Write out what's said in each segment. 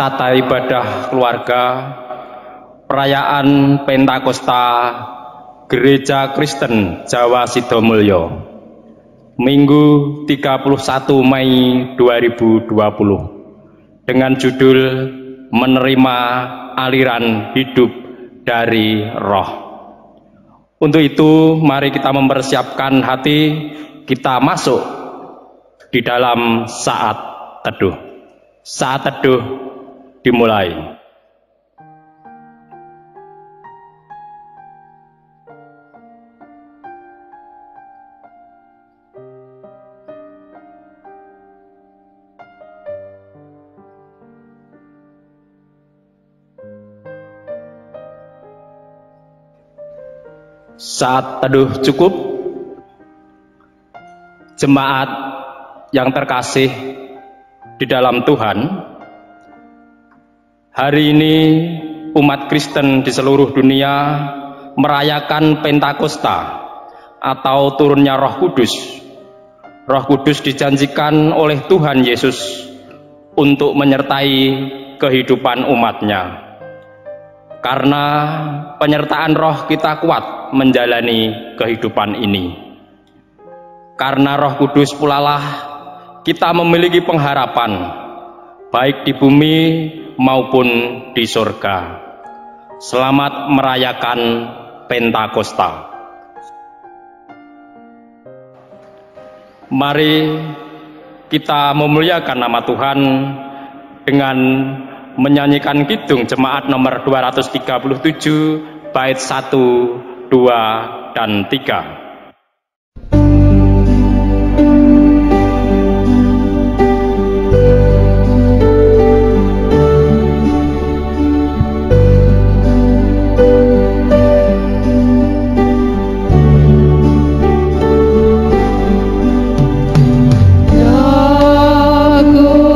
tata ibadah keluarga, perayaan Pentakosta Gereja Kristen Jawa Sidomulyo, Minggu 31 Mei 2020, dengan judul Menerima Aliran Hidup dari Roh. Untuk itu, mari kita mempersiapkan hati kita masuk di dalam saat teduh. Saat teduh dimulai. Saat teduh cukup. Jemaat yang terkasih di dalam Tuhan, hari ini umat Kristen di seluruh dunia merayakan Pentakosta atau turunnya Roh Kudus. Roh Kudus dijanjikan oleh Tuhan Yesus untuk menyertai kehidupan umatnya. Karena penyertaan Roh kita kuat menjalani kehidupan ini. Karena Roh Kudus pulalah kita memiliki pengharapan baik di bumi maupun di surga. Selamat merayakan Pentakosta. Mari kita memuliakan nama Tuhan dengan menyanyikan kidung jemaat nomor 237 bait 1, 2, dan 3. Bye.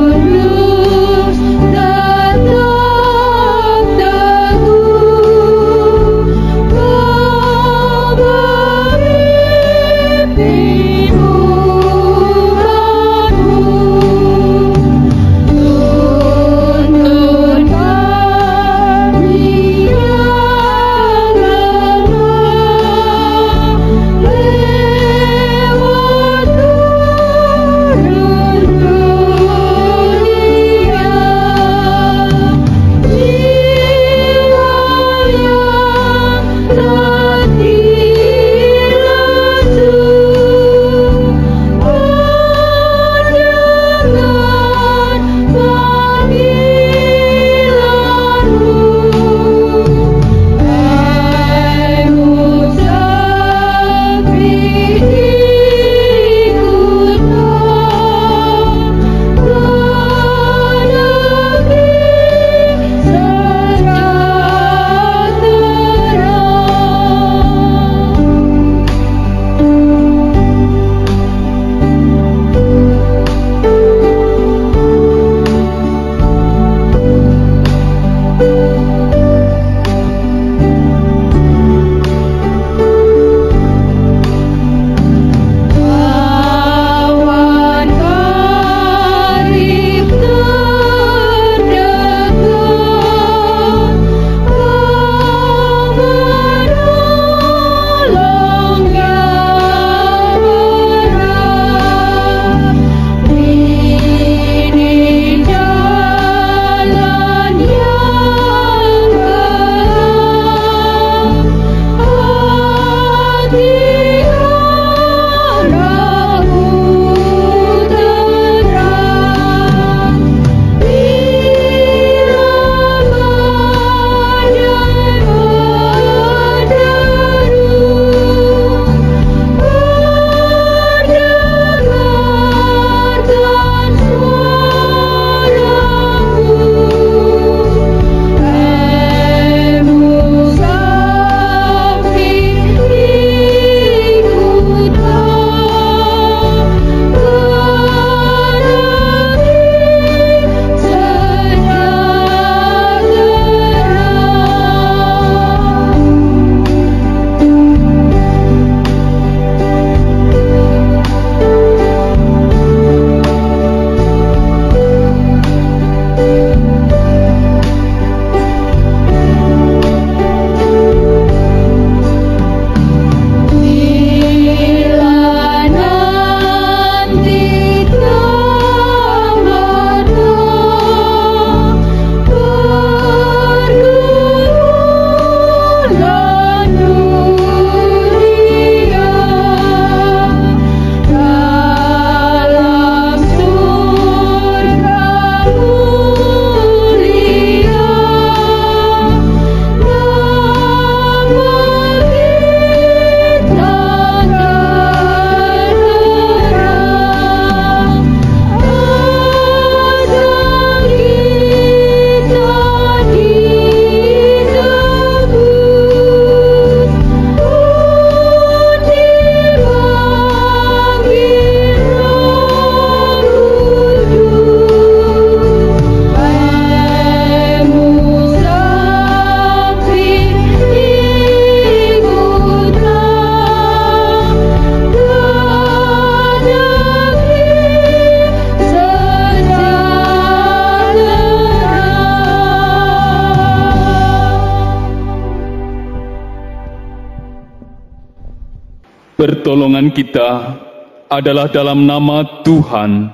Pertolongan kita adalah dalam nama Tuhan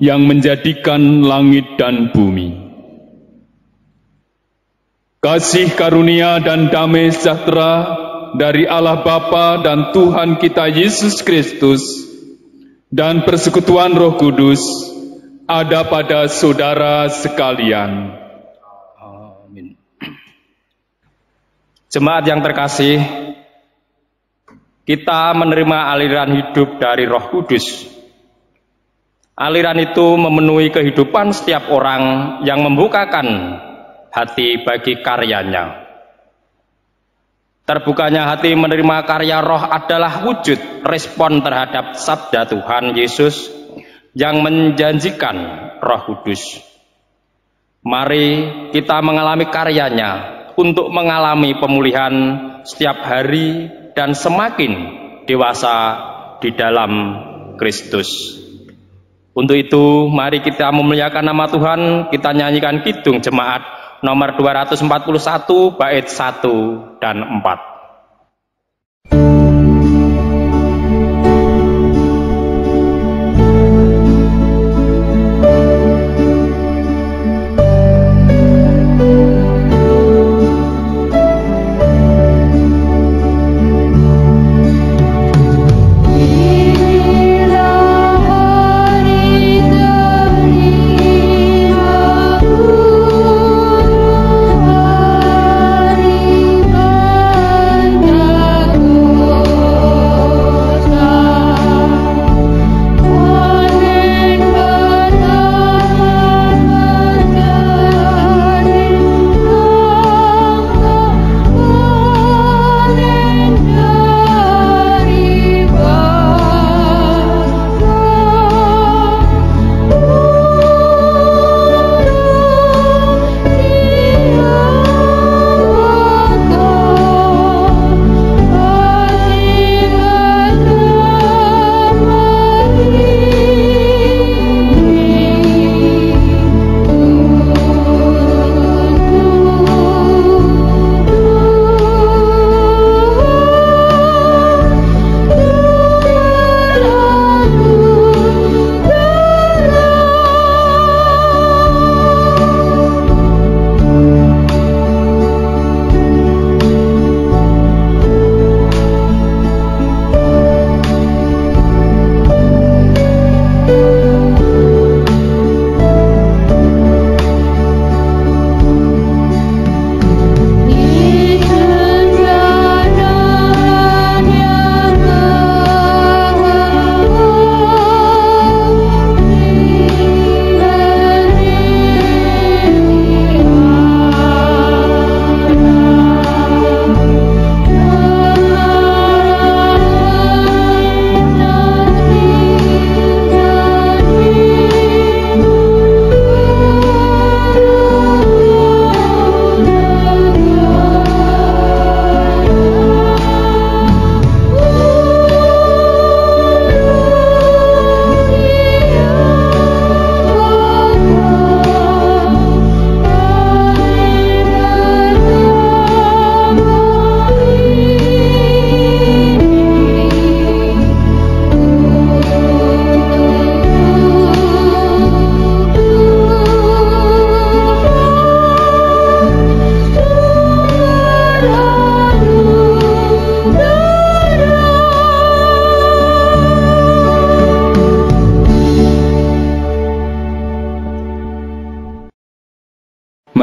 yang menjadikan langit dan bumi. Kasih karunia dan damai sejahtera dari Allah Bapa dan Tuhan kita Yesus Kristus dan persekutuan Roh Kudus ada pada saudara sekalian. Amin. Jemaat yang terkasih, kita menerima aliran hidup dari Roh Kudus. Aliran itu memenuhi kehidupan setiap orang yang membukakan hati bagi karyanya. Terbukanya hati menerima karya Roh adalah wujud respon terhadap sabda Tuhan Yesus yang menjanjikan Roh Kudus. Mari kita mengalami karyanya untuk mengalami pemulihan setiap hari dan semakin dewasa di dalam Kristus. Untuk itu, mari kita memuliakan nama Tuhan. Kita nyanyikan kidung jemaat nomor 241 bait 1 dan 4.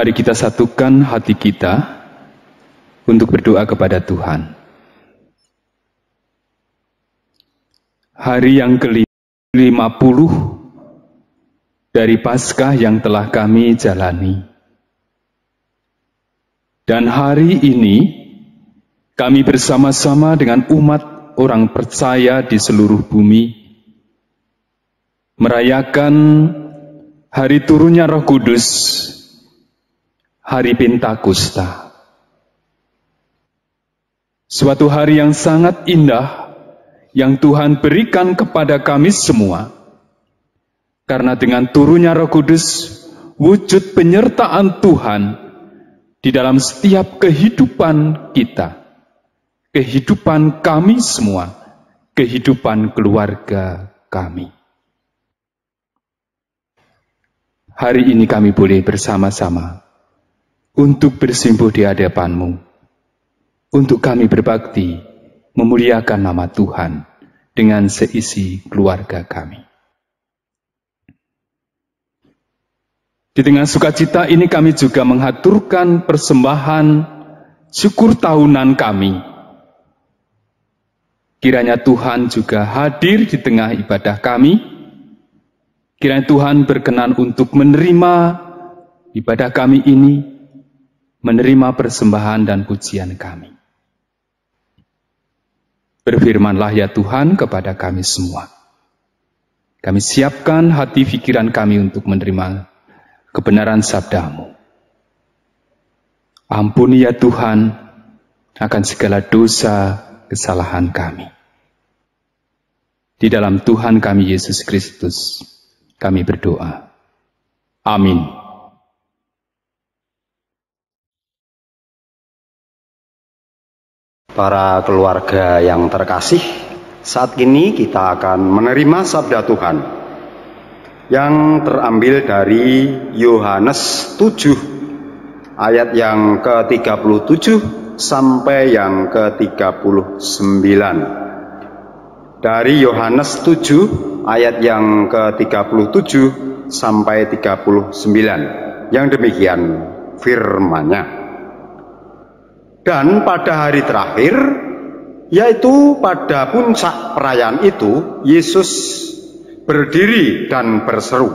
Mari kita satukan hati kita untuk berdoa kepada Tuhan. Hari yang ke-50 dari Paskah yang telah kami jalani. Dan hari ini kami bersama-sama dengan umat orang percaya di seluruh bumi merayakan hari turunnya Roh Kudus, hari Pentakosta. Suatu hari yang sangat indah yang Tuhan berikan kepada kami semua. Karena dengan turunnya Roh Kudus, wujud penyertaan Tuhan di dalam setiap kehidupan kita, kehidupan kami semua kehidupan keluarga kami. Hari ini kami boleh bersama-sama untuk bersimpuh di hadapan-Mu, untuk kami berbakti memuliakan nama Tuhan dengan seisi keluarga kami. Di tengah sukacita ini kami juga mengaturkan persembahan syukur tahunan kami. Kiranya Tuhan juga hadir di tengah ibadah kami. Kiranya Tuhan berkenan untuk menerima ibadah kami ini, menerima persembahan dan pujian kami. Berfirmanlah ya Tuhan kepada kami semua. Kami siapkan hati pikiran kami untuk menerima kebenaran sabda-Mu. Ampuni ya Tuhan akan segala dosa kesalahan kami. Di dalam Tuhan kami Yesus Kristus kami berdoa. Amin. Para keluarga yang terkasih, saat ini kita akan menerima sabda Tuhan yang terambil dari Yohanes 7 ayat yang ke-37 sampai yang ke-39. Dari Yohanes 7 ayat yang ke-37 sampai 39. Yang demikian firman-Nya. Dan pada hari terakhir, yaitu pada puncak perayaan itu, Yesus berdiri dan berseru,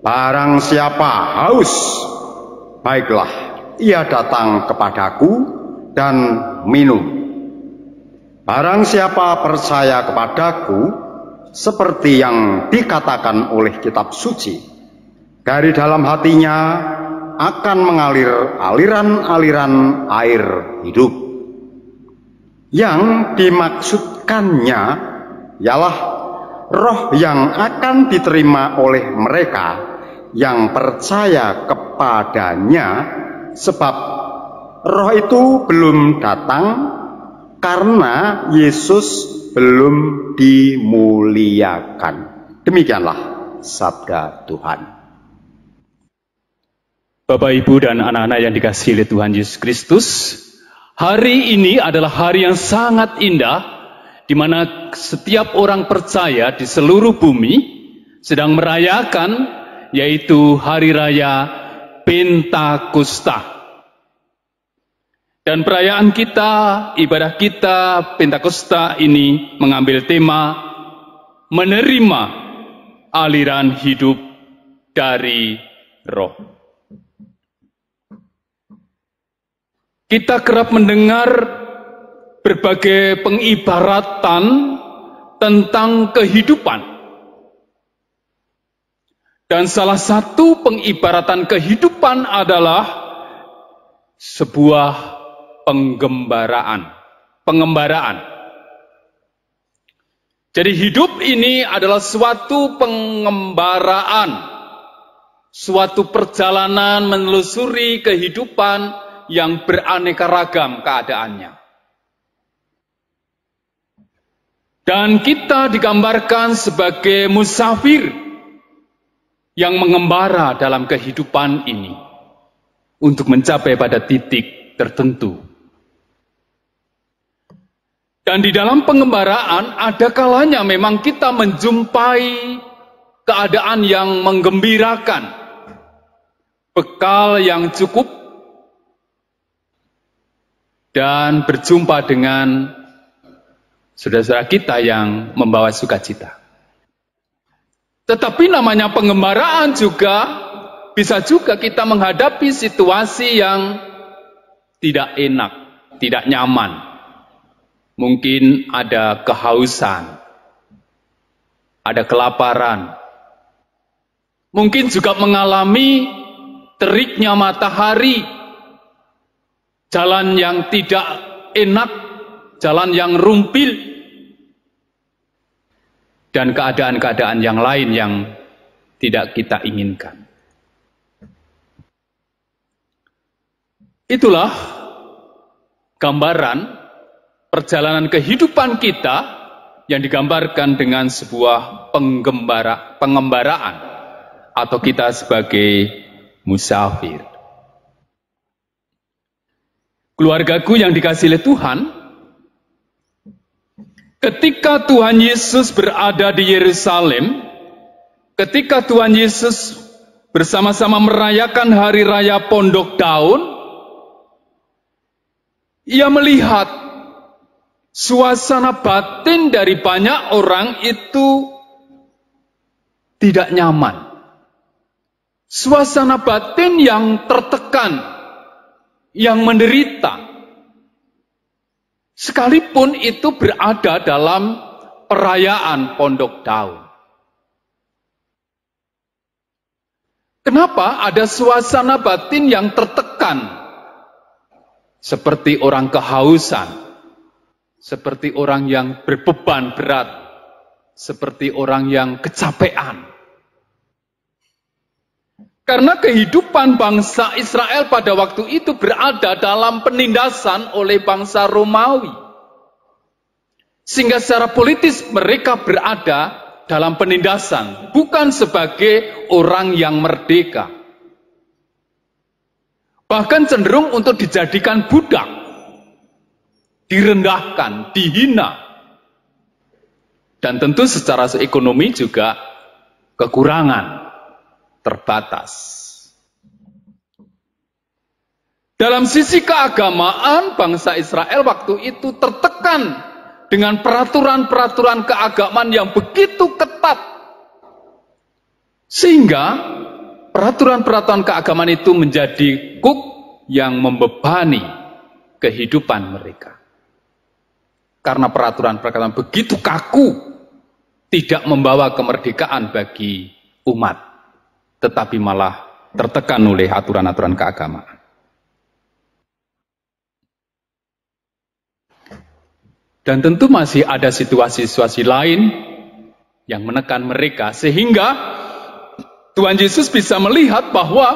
"Barang siapa haus, baiklah ia datang kepadaku dan minum. Barang siapa percaya kepadaku, seperti yang dikatakan oleh kitab suci, dari dalam hatinya akan mengalir aliran-aliran air hidup." Yang dimaksudkannya ialah roh yang akan diterima oleh mereka yang percaya kepadanya, sebab roh itu belum datang karena Yesus belum dimuliakan. Demikianlah sabda Tuhan. Bapak, Ibu, dan anak-anak yang dikasihi oleh Tuhan Yesus Kristus, hari ini adalah hari yang sangat indah, di mana setiap orang percaya di seluruh bumi sedang merayakan, yaitu Hari Raya Pentakosta. Dan perayaan kita, ibadah kita Pentakosta ini mengambil tema menerima aliran hidup dari Roh. Kita kerap mendengar berbagai pengibaratan tentang kehidupan. Dan salah satu pengibaratan kehidupan adalah sebuah pengembaraan. Jadi hidup ini adalah suatu pengembaraan, suatu perjalanan menelusuri kehidupan yang beraneka ragam keadaannya. Dan kita digambarkan sebagai musafir yang mengembara dalam kehidupan ini untuk mencapai pada titik tertentu. Dan di dalam pengembaraan ada kalanya memang kita menjumpai keadaan yang menggembirakan, bekal yang cukup, dan berjumpa dengan saudara-saudara kita yang membawa sukacita. Tetapi namanya pengembaraan juga bisa juga kita menghadapi situasi yang tidak enak, tidak nyaman. Mungkin ada kehausan, ada kelaparan. Mungkin juga mengalami teriknya matahari, jalan yang tidak enak, jalan yang rumpil, dan keadaan-keadaan yang lain yang tidak kita inginkan. Itulah gambaran perjalanan kehidupan kita yang digambarkan dengan sebuah pengembaraan atau kita sebagai musafir. Keluargaku yang dikasihi oleh Tuhan, ketika Tuhan Yesus berada di Yerusalem, ketika Tuhan Yesus bersama-sama merayakan hari raya Pondok Daun, ia melihat suasana batin dari banyak orang itu tidak nyaman. Suasana batin yang tertekan, yang menderita. Sekalipun itu berada dalam perayaan Pondok Daun. Kenapa ada suasana batin yang tertekan? Seperti orang kehausan, seperti orang yang berbeban berat, seperti orang yang kecapean. Karena kehidupan bangsa Israel pada waktu itu berada dalam penindasan oleh bangsa Romawi. Sehingga secara politis mereka berada dalam penindasan, bukan sebagai orang yang merdeka. Bahkan cenderung untuk dijadikan budak, direndahkan, dihina. Dan tentu secara ekonomi juga kekurangan, terbatas. Dalam sisi keagamaan, bangsa Israel waktu itu tertekan dengan peraturan-peraturan keagamaan yang begitu ketat. Sehingga peraturan-peraturan keagamaan itu menjadi kuk yang membebani kehidupan mereka. Karena peraturan-peraturan begitu kaku, tidak membawa kemerdekaan bagi umat, tetapi malah tertekan oleh aturan-aturan keagamaan. Dan tentu masih ada situasi-situasi lain yang menekan mereka, sehingga Tuhan Yesus bisa melihat bahwa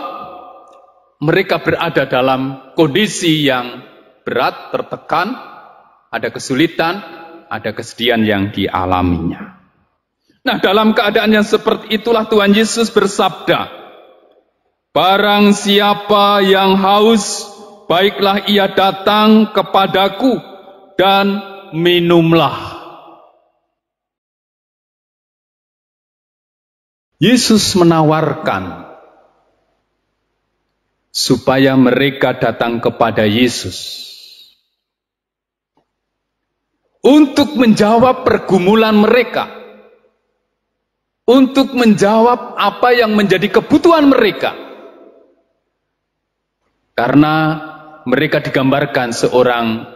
mereka berada dalam kondisi yang berat, tertekan, ada kesulitan, ada kesedihan yang dialaminya. Nah, dalam keadaan yang seperti itulah Tuhan Yesus bersabda, "Barang siapa yang haus, baiklah ia datang kepadaku dan minumlah." Yesus menawarkan supaya mereka datang kepada Yesus untuk menjawab pergumulan mereka, untuk menjawab apa yang menjadi kebutuhan mereka. Karena mereka digambarkan seorang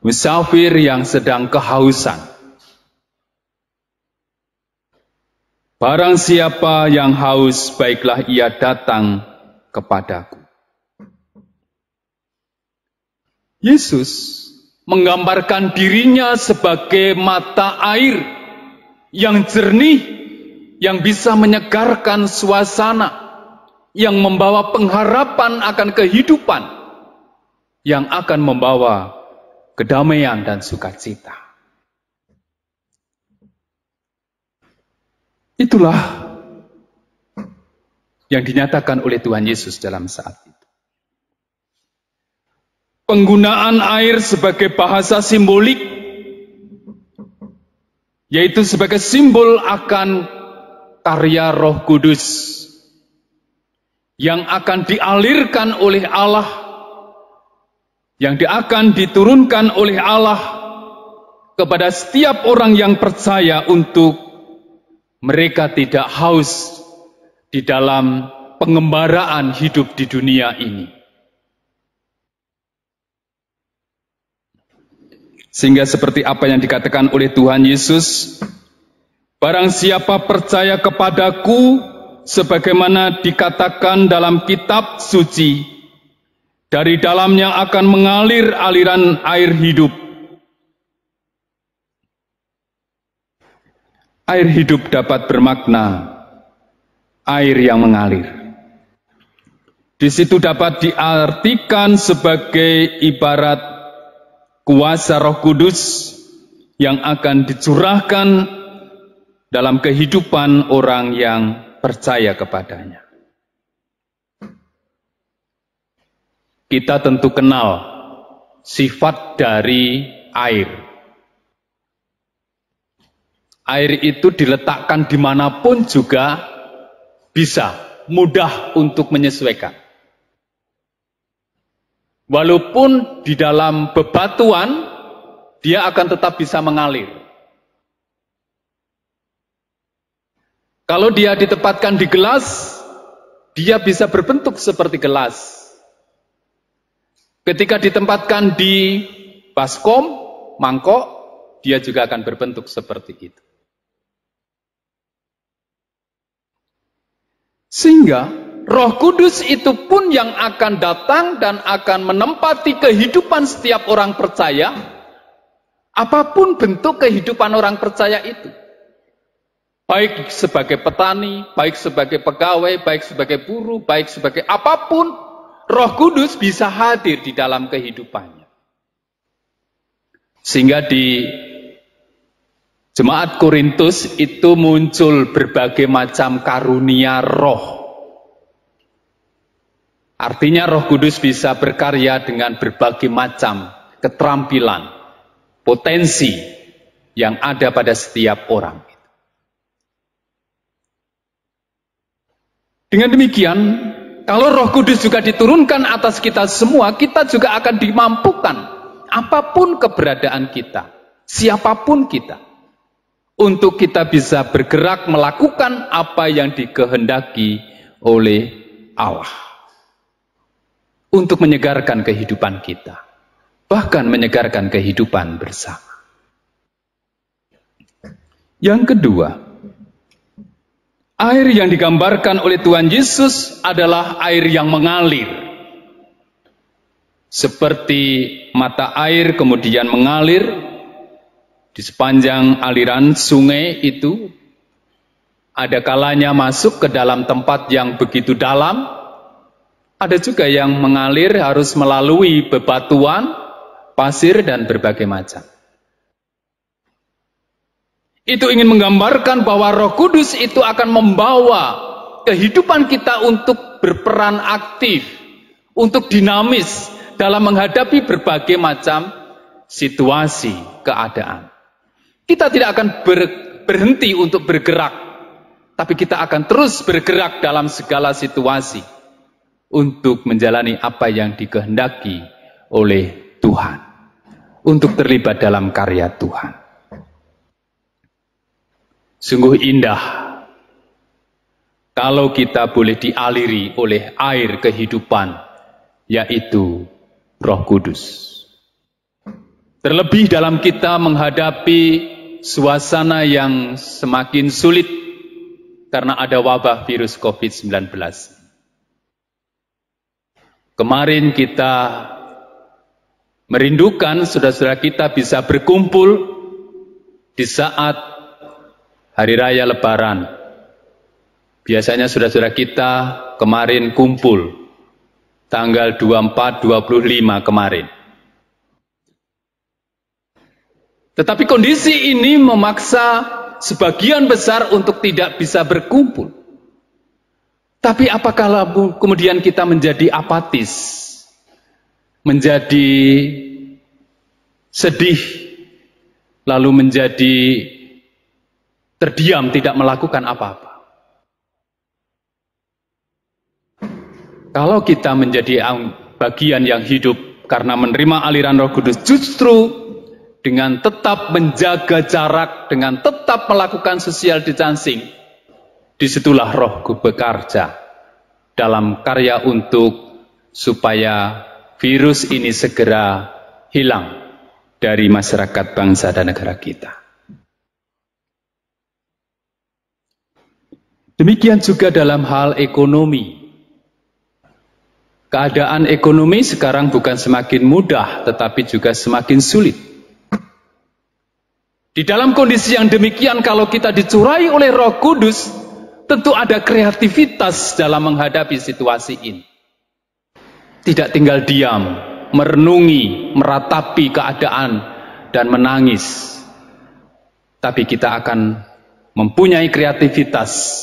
musafir yang sedang kehausan. Barang siapa yang haus, baiklah ia datang kepadaku. Yesus menggambarkan dirinya sebagai mata air yang jernih, yang bisa menyegarkan suasana, yang membawa pengharapan akan kehidupan, yang akan membawa kedamaian dan sukacita. Itulah yang dinyatakan oleh Tuhan Yesus dalam saat itu. Penggunaan air sebagai bahasa simbolik, yaitu sebagai simbol akan karya Roh Kudus yang akan dialirkan oleh Allah, yang akan diturunkan oleh Allah kepada setiap orang yang percaya untuk mereka tidak haus di dalam pengembaraan hidup di dunia ini. Sehingga seperti apa yang dikatakan oleh Tuhan Yesus, barang siapa percaya kepadaku, sebagaimana dikatakan dalam kitab suci, dari dalamnya akan mengalir aliran air hidup. Air hidup dapat bermakna air yang mengalir. Di situ dapat diartikan sebagai ibarat kuasa Roh Kudus yang akan dicurahkan dalam kehidupan orang yang percaya kepadanya. Kita tentu kenal sifat dari air. Air itu diletakkan dimanapun juga bisa, mudah untuk menyesuaikan. Walaupun di dalam bebatuan, dia akan tetap bisa mengalir. Kalau dia ditempatkan di gelas, dia bisa berbentuk seperti gelas. Ketika ditempatkan di baskom, mangkok, dia juga akan berbentuk seperti itu. Sehingga Roh Kudus itu pun yang akan datang dan akan menempati kehidupan setiap orang percaya, apapun bentuk kehidupan orang percaya itu. Baik sebagai petani, baik sebagai pegawai, baik sebagai buruh, baik sebagai apapun, Roh Kudus bisa hadir di dalam kehidupannya. Sehingga di Jemaat Korintus itu muncul berbagai macam karunia roh. Artinya Roh Kudus bisa berkarya dengan berbagai macam keterampilan, potensi yang ada pada setiap orang. Dengan demikian, kalau Roh Kudus juga diturunkan atas kita semua, kita juga akan dimampukan apapun keberadaan kita, siapapun kita, untuk kita bisa bergerak melakukan apa yang dikehendaki oleh Allah. Untuk menyegarkan kehidupan kita, bahkan menyegarkan kehidupan bersama. Yang kedua, air yang digambarkan oleh Tuhan Yesus adalah air yang mengalir. Seperti mata air kemudian mengalir di sepanjang aliran sungai itu, ada kalanya masuk ke dalam tempat yang begitu dalam, ada juga yang mengalir harus melalui bebatuan, pasir, dan berbagai macam. Itu ingin menggambarkan bahwa Roh Kudus itu akan membawa kehidupan kita untuk berperan aktif, untuk dinamis dalam menghadapi berbagai macam situasi, keadaan. Kita tidak akan berhenti untuk bergerak, tapi kita akan terus bergerak dalam segala situasi untuk menjalani apa yang dikehendaki oleh Tuhan, untuk terlibat dalam karya Tuhan. Sungguh indah kalau kita boleh dialiri oleh air kehidupan, yaitu Roh Kudus. Terlebih dalam kita menghadapi suasana yang semakin sulit karena ada wabah virus COVID-19. Kemarin kita merindukan saudara-saudara kita bisa berkumpul di saat Hari Raya Lebaran. Biasanya saudara-saudara kita kemarin kumpul tanggal 24-25 kemarin. Tetapi kondisi ini memaksa sebagian besar untuk tidak bisa berkumpul. Tapi apakah kemudian kita menjadi apatis, menjadi sedih, lalu menjadi terdiam, tidak melakukan apa-apa? Kalau kita menjadi bagian yang hidup karena menerima aliran Roh Kudus, justru dengan tetap menjaga jarak, dengan tetap melakukan social distancing, disitulah Roh bekerja dalam karya untuk supaya virus ini segera hilang dari masyarakat bangsa dan negara kita. Demikian juga dalam hal ekonomi. Keadaan ekonomi sekarang bukan semakin mudah, tetapi juga semakin sulit. Di dalam kondisi yang demikian, kalau kita dicurai oleh Roh Kudus, tentu ada kreativitas dalam menghadapi situasi ini. Tidak tinggal diam, merenungi, meratapi keadaan, dan menangis. Tapi kita akan mempunyai kreativitas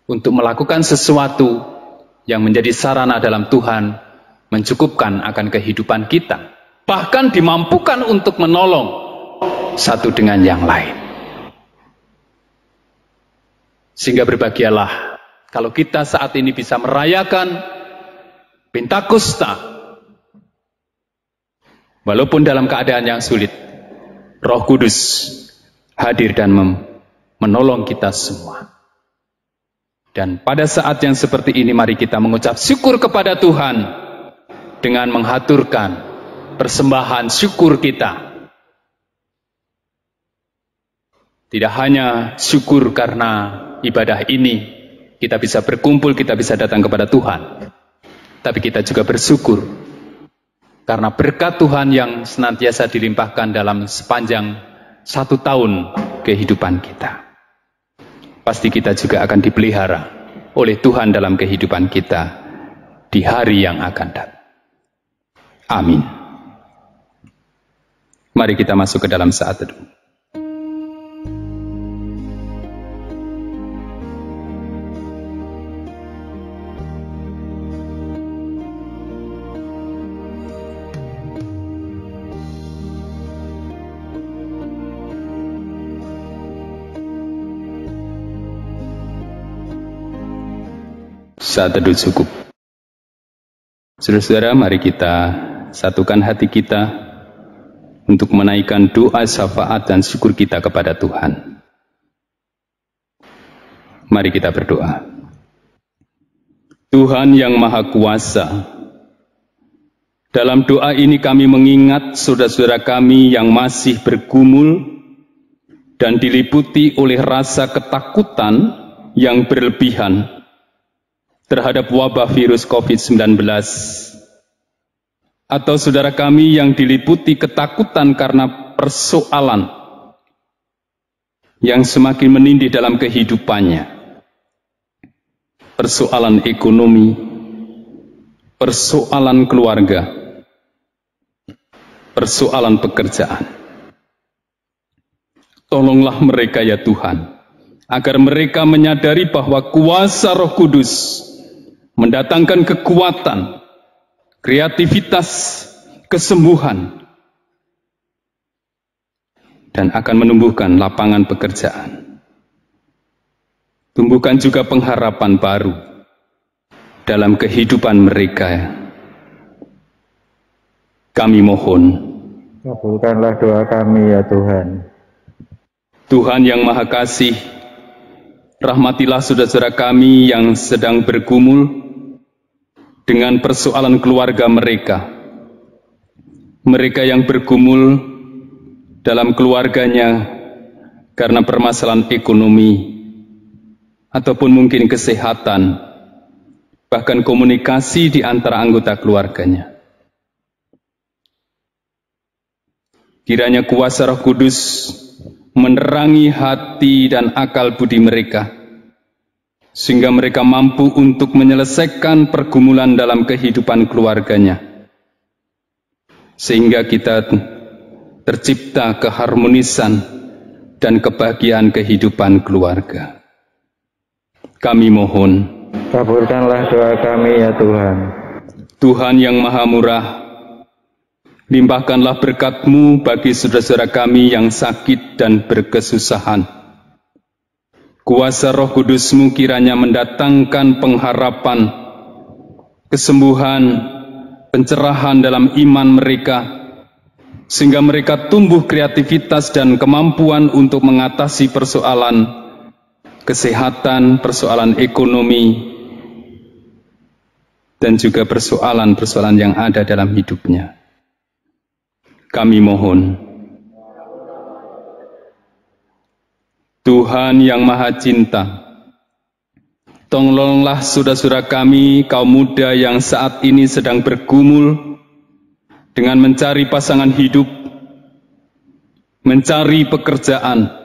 untuk melakukan sesuatu yang menjadi sarana dalam Tuhan, mencukupkan akan kehidupan kita. Bahkan dimampukan untuk menolong satu dengan yang lain. Sehingga berbahagialah kalau kita saat ini bisa merayakan Pentakosta. Walaupun dalam keadaan yang sulit, Roh Kudus hadir dan menolong kita semua. Dan pada saat yang seperti ini, mari kita mengucap syukur kepada Tuhan dengan menghaturkan persembahan syukur kita. Tidak hanya syukur karena ibadah ini kita bisa berkumpul, kita bisa datang kepada Tuhan, tapi kita juga bersyukur karena berkat Tuhan yang senantiasa dilimpahkan dalam sepanjang 1 tahun kehidupan kita. Pasti kita juga akan dipelihara oleh Tuhan dalam kehidupan kita di hari yang akan datang. Amin. Mari kita masuk ke dalam saat teduh. Saat teduh cukup. Saudara-saudara, mari kita satukan hati kita untuk menaikkan doa syafaat dan syukur kita kepada Tuhan. Mari kita berdoa. Tuhan yang Maha Kuasa, dalam doa ini kami mengingat saudara-saudara kami yang masih bergumul dan diliputi oleh rasa ketakutan yang berlebihan terhadap wabah virus COVID-19, atau saudara kami yang diliputi ketakutan karena persoalan yang semakin menindih dalam kehidupannya, persoalan ekonomi, persoalan keluarga, persoalan pekerjaan. Tolonglah mereka ya Tuhan, agar mereka menyadari bahwa kuasa Roh Kudus mendatangkan kekuatan, kreativitas, kesembuhan, dan akan menumbuhkan lapangan pekerjaan. Tumbuhkan juga pengharapan baru dalam kehidupan mereka. Kami mohon, kabulkanlah doa kami ya Tuhan. Tuhan yang Maha Kasih, rahmatilah saudara-saudara kami yang sedang bergumul dengan persoalan keluarga mereka. Mereka yang bergumul dalam keluarganya karena permasalahan ekonomi, ataupun mungkin kesehatan, bahkan komunikasi di antara anggota keluarganya. Kiranya kuasa Roh Kudus menerangi hati dan akal budi mereka, sehingga mereka mampu untuk menyelesaikan pergumulan dalam kehidupan keluarganya, sehingga kita tercipta keharmonisan dan kebahagiaan kehidupan keluarga. Kami mohon, kabulkanlah doa kami ya Tuhan. Tuhan yang Maha Murah, limpahkanlah berkat-Mu bagi saudara-saudara kami yang sakit dan berkesusahan. Kuasa Roh Kudus-Mu kiranya mendatangkan pengharapan, kesembuhan, pencerahan dalam iman mereka, sehingga mereka tumbuh kreativitas dan kemampuan untuk mengatasi persoalan kesehatan, persoalan ekonomi, dan juga persoalan-persoalan yang ada dalam hidupnya. Kami mohon, Tuhan yang Maha Cinta, tolonglah saudara-saudara kami, kaum muda yang saat ini sedang bergumul dengan mencari pasangan hidup, mencari pekerjaan,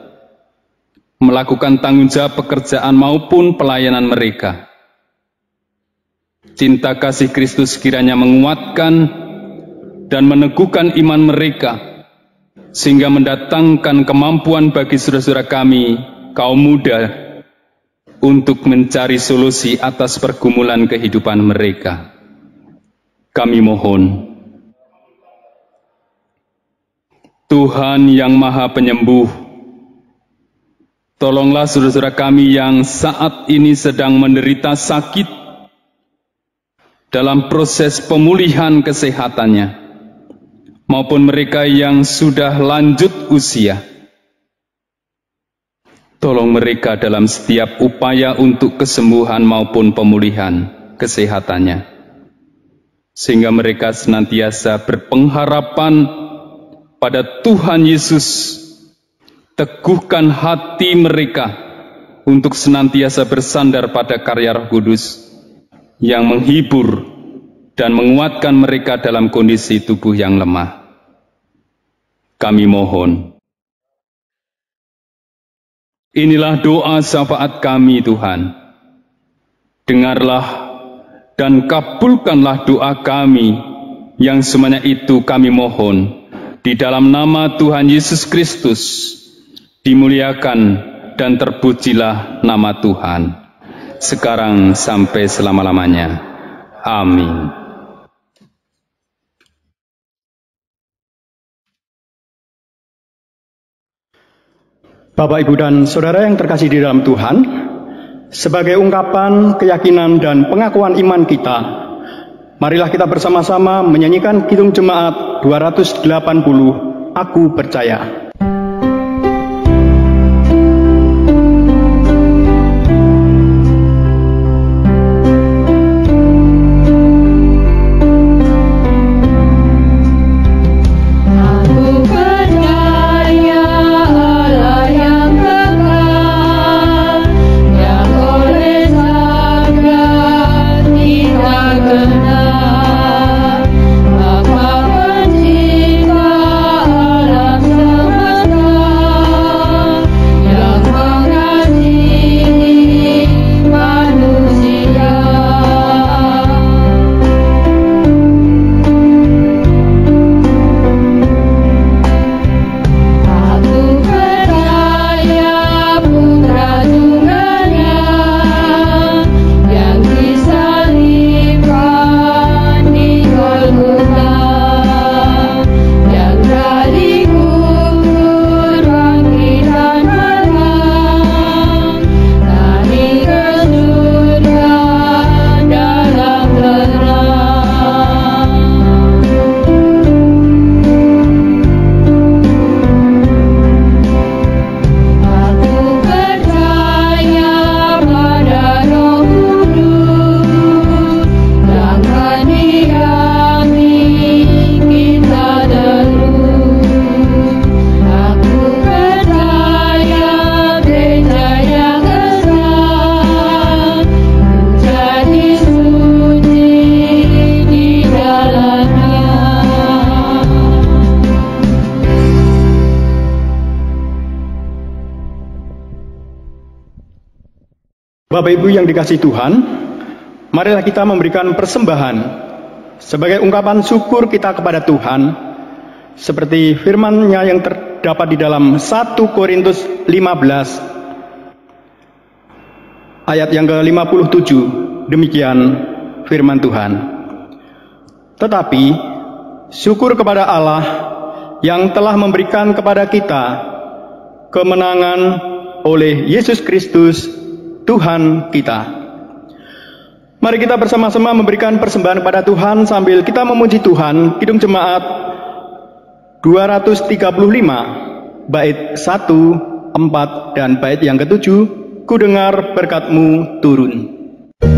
melakukan tanggung jawab pekerjaan maupun pelayanan dan meneguhkan iman mereka, sehingga mendatangkan kemampuan bagi saudara-saudara kami, kaum muda, untuk mencari solusi atas pergumulan kehidupan mereka. Kami mohon, Tuhan yang Maha Penyembuh, tolonglah saudara-saudara kami yang saat ini sedang menderita sakit dalam proses pemulihan kesehatannya, maupun mereka yang sudah lanjut usia. Tolong mereka dalam setiap upaya untuk kesembuhan maupun pemulihan kesehatannya, sehingga mereka senantiasa berpengharapan pada Tuhan Yesus. Teguhkan hati mereka untuk senantiasa bersandar pada karya Roh Kudus yang menghibur dan menguatkan mereka dalam kondisi tubuh yang lemah. Kami mohon, inilah doa syafaat kami Tuhan. Dengarlah dan kabulkanlah doa kami yang semuanya itu kami mohon di dalam nama Tuhan Yesus Kristus. Dimuliakan dan terpujilah nama Tuhan, sekarang sampai selama-lamanya. Amin. Bapak, Ibu, dan Saudara yang terkasih di dalam Tuhan, sebagai ungkapan keyakinan dan pengakuan iman kita, marilah kita bersama-sama menyanyikan Kidung Jemaat 280, Aku Percaya. Bapak Ibu yang dikasihi Tuhan, marilah kita memberikan persembahan sebagai ungkapan syukur kita kepada Tuhan, seperti firman-Nya yang terdapat di dalam 1 Korintus 15 ayat yang ke-57. Demikian firman Tuhan. Tetapi syukur kepada Allah yang telah memberikan kepada kita kemenangan oleh Yesus Kristus Tuhan kita. Mari kita bersama-sama memberikan persembahan kepada Tuhan sambil kita memuji Tuhan. Kidung Jemaat 235 bait 1, 4 dan bait yang ke-7. Ku dengar berkat-Mu turun. Ku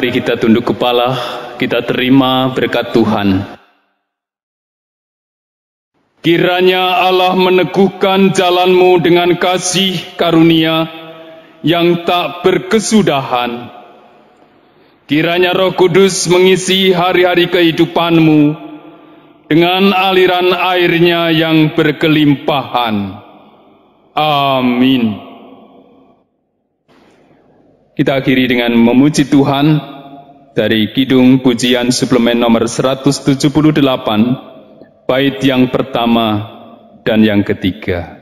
Mari kita tunduk kepala, kita terima berkat Tuhan. Kiranya Allah meneguhkan jalanmu dengan kasih karunia yang tak berkesudahan. Kiranya Roh Kudus mengisi hari-hari kehidupanmu dengan aliran airnya yang berkelimpahan. Amin. Kita akhiri dengan memuji Tuhan dari Kidung Pujian Suplemen nomor 178, bait yang pertama dan yang ketiga.